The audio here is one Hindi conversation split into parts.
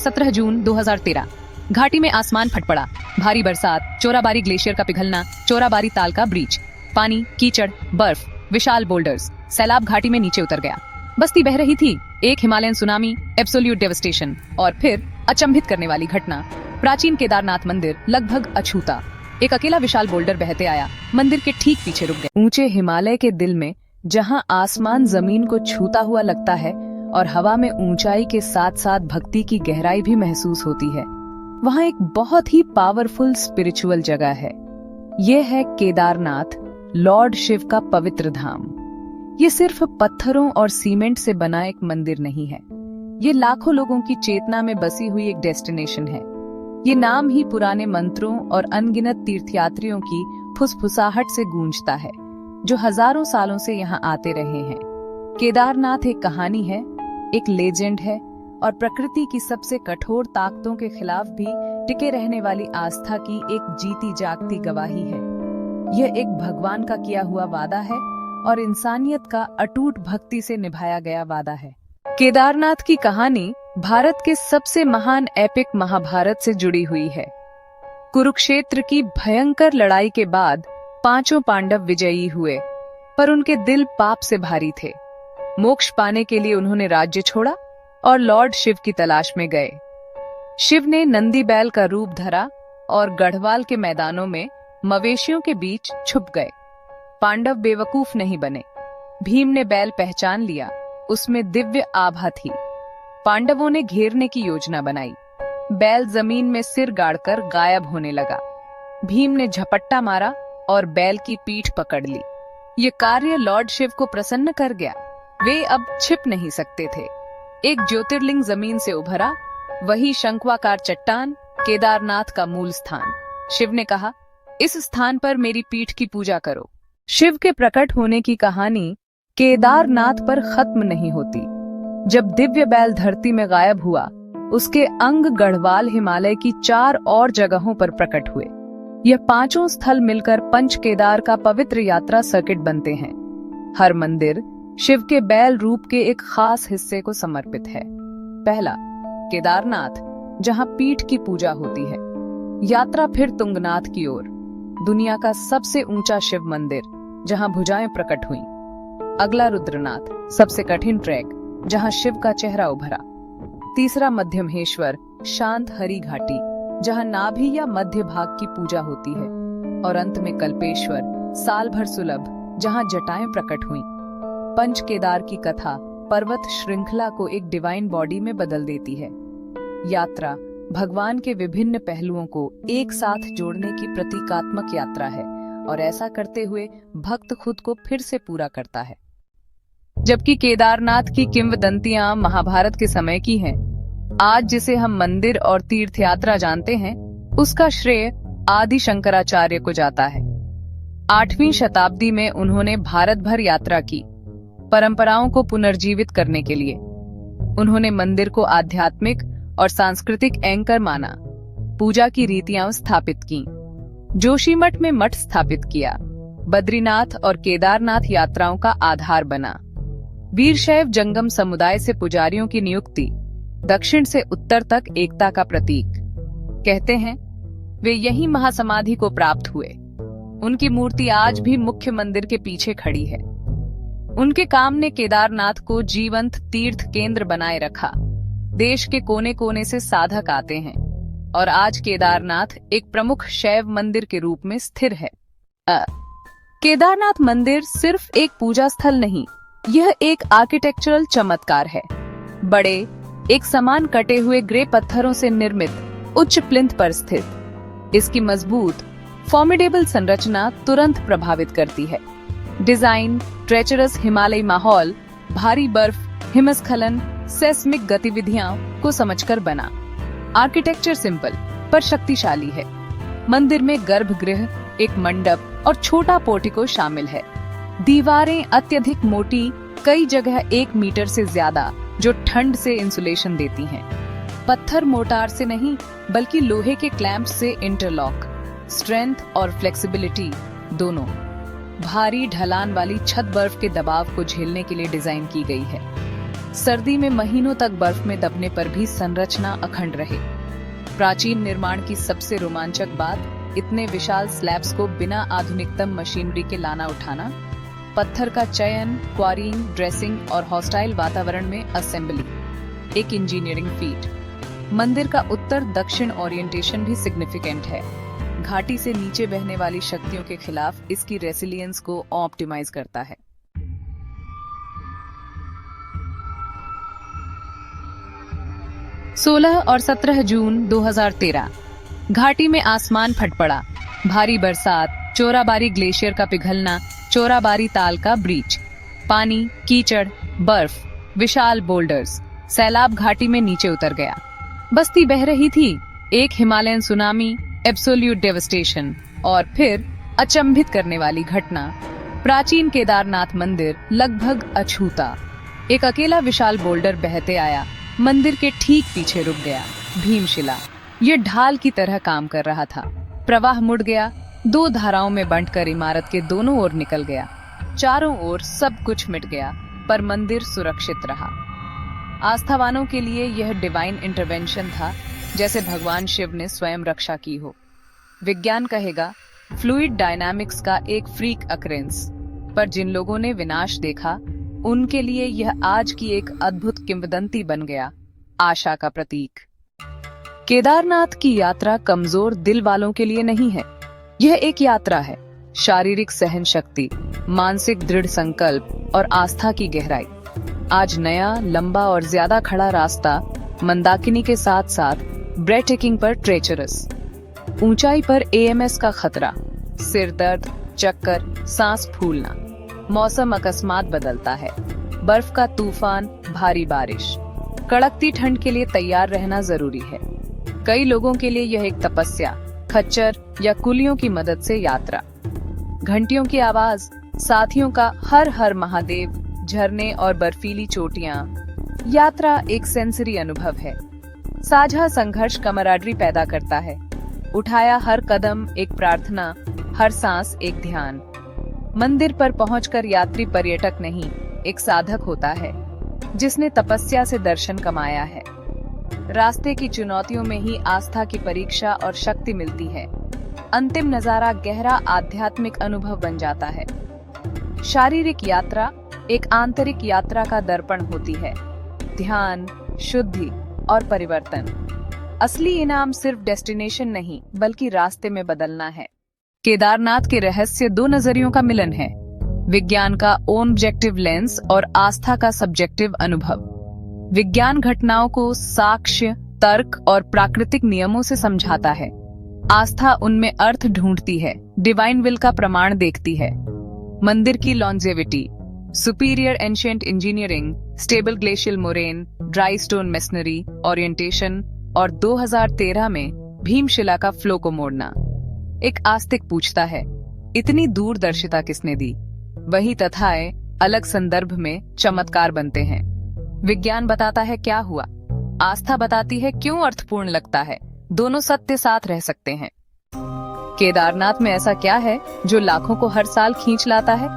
17 जून 2013। घाटी में आसमान फट पड़ा। भारी बरसात, चोराबारी ग्लेशियर का पिघलना, चोराबारी ताल का ब्रीच, पानी, कीचड़, बर्फ, विशाल बोल्डर्स, सैलाब घाटी में नीचे उतर गया। बस्ती बह रही थी। एक हिमालयन सुनामी, एब्सोल्यूट डेवस्टेशन। और फिर अचंभित करने वाली घटना, प्राचीन केदारनाथ मंदिर लगभग अछूता। एक अकेला विशाल बोल्डर बहते आया, मंदिर के ठीक पीछे रुक गया। ऊंचे हिमालय के दिल में, जहां आसमान जमीन को छूता हुआ लगता है और हवा में ऊंचाई के साथ साथ भक्ति की गहराई भी महसूस होती है, वहां एक बहुत ही पावरफुल स्पिरिचुअल जगह है। यह है केदारनाथ, लॉर्ड शिव का पवित्र धाम। ये सिर्फ पत्थरों और सीमेंट से बना एक मंदिर नहीं है, ये लाखों लोगों की चेतना में बसी हुई एक डेस्टिनेशन है। ये नाम ही पुराने मंत्रों और अनगिनत तीर्थयात्रियों की फुसफुसाहट से गूंजता है, जो हजारों सालों से यहाँ आते रहे हैं। केदारनाथ एक कहानी है, एक लेजेंड है और प्रकृति की सबसे कठोर ताकतों के खिलाफ भी टिके रहने वाली आस्था की एक जीती जागती गवाही है। यह एक भगवान का किया हुआ वादा है और इंसानियत का अटूट भक्ति से निभाया गया वादा है। केदारनाथ की कहानी भारत के सबसे महान एपिक महाभारत से जुड़ी हुई है। कुरुक्षेत्र की भयंकर लड़ाई के बाद पांचों पांडव विजयी हुए, पर उनके दिल पाप से भारी थे। मोक्ष पाने के लिए उन्होंने राज्य छोड़ा और लॉर्ड शिव की तलाश में गए। शिव ने नंदी बैल का रूप धरा और गढ़वाल के मैदानों में मवेशियों के बीच छुप गए। पांडव बेवकूफ नहीं बने। भीम ने बैल पहचान लिया, उसमें दिव्य आभा थी। पांडवों ने घेरने की योजना बनाई। बैल जमीन में सिर गाड़कर गायब होने लगा। भीम ने झपट्टा मारा और बैल की पीठ पकड़ ली। ये कार्य लॉर्ड शिव को प्रसन्न कर गया। वे अब छिप नहीं सकते थे। एक ज्योतिर्लिंग जमीन से उभरा, वही शंक्वाकार चट्टान, केदारनाथ का मूल स्थान। शिव ने कहा, इस स्थान पर मेरी पीठ की पूजा करो। शिव के प्रकट होने की कहानी केदारनाथ पर खत्म नहीं होती। जब दिव्य बैल धरती में गायब हुआ, उसके अंग गढ़वाल हिमालय की 4 और जगहों पर प्रकट हुए। यह पांचों स्थल मिलकर पंच केदार का पवित्र यात्रा सर्किट बनते हैं। हर मंदिर शिव के बैल रूप के एक खास हिस्से को समर्पित है। पहला, केदारनाथ, जहां पीठ की पूजा होती है। यात्रा फिर तुंगनाथ की ओर, दुनिया का सबसे ऊंचा शिव मंदिर, जहां भुजाएं प्रकट हुईं। अगला रुद्रनाथ, सबसे कठिन ट्रैक, जहां शिव का चेहरा उभरा। तीसरा, मध्यमहेश्वर, शांत हरी घाटी, जहां नाभि या मध्य भाग की पूजा होती है। और अंत में कल्पेश्वर, साल भर सुलभ, जहां जटाएं प्रकट हुईं। पंच केदार की कथा पर्वत श्रृंखला को एक डिवाइन बॉडी में बदल देती है। यात्रा भगवान के विभिन्न पहलुओं को एक साथ जोड़ने की प्रतीकात्मक यात्रा है और ऐसा करते हुए भक्त खुद को फिर से पूरा करता है। जबकि केदारनाथ की किंवदंतियां महाभारत के समय की हैं, आज जिसे हम मंदिर और तीर्थ यात्रा जानते हैं, उसका श्रेय आदि शंकराचार्य को जाता है। 8वीं शताब्दी में उन्होंने भारत भर यात्रा की, परंपराओं को पुनर्जीवित करने के लिए। उन्होंने मंदिर को आध्यात्मिक और सांस्कृतिक एंकर माना, पूजा की रीतियां स्थापित की, जोशीमठ में मठ स्थापित किया, बद्रीनाथ और केदारनाथ यात्राओं का आधार बना। वीरशैव जंगम समुदाय से पुजारियों की नियुक्ति, दक्षिण से उत्तर तक एकता का प्रतीक। कहते हैं वे यही महासमाधि को प्राप्त हुए। उनकी मूर्ति आज भी मुख्य मंदिर के पीछे खड़ी है। उनके काम ने केदारनाथ को जीवंत तीर्थ केंद्र बनाए रखा। देश के कोने कोने से साधक आते हैं और आज केदारनाथ एक प्रमुख शैव मंदिर के रूप में स्थिर है। केदारनाथ मंदिर सिर्फ एक पूजा स्थल नहीं, यह एक आर्किटेक्चरल चमत्कार है। बड़े, एक समान कटे हुए ग्रे पत्थरों से निर्मित उच्च प्लिंथ पर स्थित, इसकी मजबूत फॉर्मिडेबल संरचना तुरंत प्रभावित करती है। डिजाइन ट्रेचरस हिमालयी माहौल, भारी बर्फ, हिमस्खलन, सेस्मिक गतिविधियां को समझकर बना। आर्किटेक्चर सिंपल पर शक्तिशाली है। मंदिर में गर्भगृह, एक मंडप और छोटा पोर्टिको शामिल है। दीवारें अत्यधिक मोटी, कई जगह 1 मीटर से ज्यादा, जो ठंड से इंसुलेशन देती हैं। पत्थर मोर्टार से नहीं, बल्कि लोहे के क्लैंप्स से इंटरलॉक। स्ट्रेंथ और फ्लेक्सिबिलिटी दोनों। भारी ढलान वाली छत बर्फ के दबाव को झेलने के लिए डिजाइन की गई है। सर्दी में महीनों तक बर्फ में दबने पर भी संरचना अखंड रहे। प्राचीन निर्माण की सबसे रोमांचक बात इतने विशाल स्लैब्स को बिना आधुनिकतम मशीनरी के लाना उठाना, पत्थर का चयन, क्वारीइंग, ड्रेसिंग और हॉस्टाइल वातावरण में असेंबली, एक इंजीनियरिंग फीट। मंदिर का उत्तर दक्षिण ओरिएंटेशन भी सिग्निफिकेंट है। घाटी से नीचे बहने वाली शक्तियों के खिलाफ इसकी रेसिलियंस को ऑप्टिमाइज करता है। 16 और 17 जून 2013 घाटी में आसमान फट पड़ा। भारी बरसात, चोराबारी ग्लेशियर का पिघलना, चोराबारी ताल का ब्रीच, पानी, कीचड़, बर्फ, विशाल बोल्डर्स, सैलाब घाटी में नीचे उतर गया। बस्ती बह रही थी। एक हिमालयन सुनामी, एब्सोल्यूट डेवस्टेशन और फिर अचंभित करने वाली घटना। प्राचीन केदारनाथ मंदिर लगभग अछूता। एक अकेला विशाल बोल्डर बहते आया, मंदिर के ठीक पीछे रुक गया। भीमशिला ये ढाल की तरह काम कर रहा था। प्रवाह मुड़ गया, 2 धाराओं में बंटकर इमारत के दोनों ओर निकल गया। चारों ओर सब कुछ मिट गया, पर मंदिर सुरक्षित रहा। आस्थावानों के लिए यह डिवाइन इंटरवेंशन था, जैसे भगवान शिव ने स्वयं रक्षा की हो। विज्ञान कहेगा फ्लूइड डायनामिक्स का एक फ्रीक अकरेंस, पर जिन लोगों ने विनाश देखा उनके लिए यह आज की एक अद्भुत किंवदंती बन गया, आशा का प्रतीक। केदारनाथ की यात्रा कमजोर दिल वालों के लिए नहीं है। यह एक यात्रा है, शारीरिक सहन शक्ति, मानसिक दृढ़ संकल्प और आस्था की गहराई। आज नया, लंबा और ज्यादा खड़ा रास्ता मंदाकिनी के साथ साथ ब्रेथटेकिंग पर ट्रेचरस। ऊंचाई पर एएमएस का खतरा, सिर दर्द, चक्कर, सांस फूलना। मौसम अकस्मात बदलता है, बर्फ का तूफान, भारी बारिश। कड़कती ठंड के लिए तैयार रहना जरूरी है। कई लोगों के लिए यह एक तपस्या, खच्चर या कुलियों की मदद से यात्रा। घंटियों की आवाज, साथियों का हर हर महादेव, झरने और बर्फीली चोटियां। यात्रा एक सेंसरी अनुभव है। साझा संघर्ष कमराडरी पैदा करता है। उठाया हर कदम एक प्रार्थना, हर सांस एक ध्यान। मंदिर पर पहुंचकर यात्री पर्यटक नहीं, एक साधक होता है, जिसने तपस्या से दर्शन कमाया है। रास्ते की चुनौतियों में ही आस्था की परीक्षा और शक्ति मिलती है। अंतिम नजारा गहरा आध्यात्मिक अनुभव बन जाता है। शारीरिक यात्रा एक आंतरिक यात्रा का दर्पण होती है। ध्यान, शुद्धि और परिवर्तन। असली इनाम सिर्फ डेस्टिनेशन नहीं, बल्कि रास्ते में बदलना है। केदारनाथ के रहस्य 2 नजरियों का मिलन है, विज्ञान का ऑब्जेक्टिव लेंस और आस्था का सब्जेक्टिव अनुभव। विज्ञान घटनाओं को साक्ष्य, तर्क और प्राकृतिक नियमों से समझाता है। आस्था उनमें अर्थ ढूंढती है, डिवाइन विल का प्रमाण देखती है। मंदिर की longevity, superior ancient engineering, stable glacial moraine, dry stone masonry, orientation और 2013 में भीमशिला का फ्लो को मोड़ना। एक आस्तिक पूछता है, इतनी दूरदर्शिता किसने दी? वही तथाए अलग संदर्भ में चमत्कार बनते हैं। विज्ञान बताता है क्या हुआ, आस्था बताती है क्यों अर्थपूर्ण लगता है। दोनों सत्य साथ रह सकते हैं। केदारनाथ में ऐसा क्या है जो लाखों को हर साल खींच लाता है?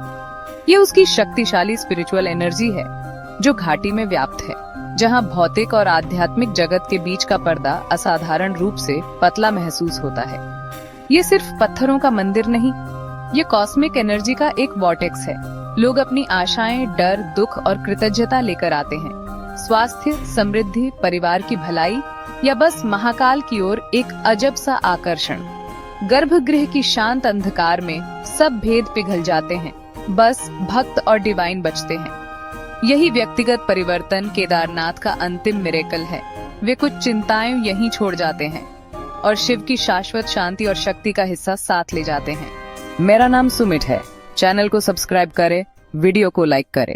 ये उसकी शक्तिशाली स्पिरिचुअल एनर्जी है, जो घाटी में व्याप्त है, जहां भौतिक और आध्यात्मिक जगत के बीच का पर्दा असाधारण रूप से पतला महसूस होता है। ये सिर्फ पत्थरों का मंदिर नहीं, ये कॉस्मिक एनर्जी का एक वॉर्टेक्स है। लोग अपनी आशाएं, डर, दुख और कृतज्ञता लेकर आते हैं। स्वास्थ्य, समृद्धि, परिवार की भलाई या बस महाकाल की ओर एक अजब सा आकर्षण। गर्भगृह की शांत अंधकार में सब भेद पिघल जाते हैं, बस भक्त और डिवाइन बचते हैं। यही व्यक्तिगत परिवर्तन केदारनाथ का अंतिम मिरेकल है। वे कुछ चिंताएं यहीं छोड़ जाते हैं और शिव की शाश्वत शांति और शक्ति का हिस्सा साथ ले जाते हैं। मेरा नाम सुमित है। चैनल को सब्सक्राइब करें, वीडियो को लाइक करें।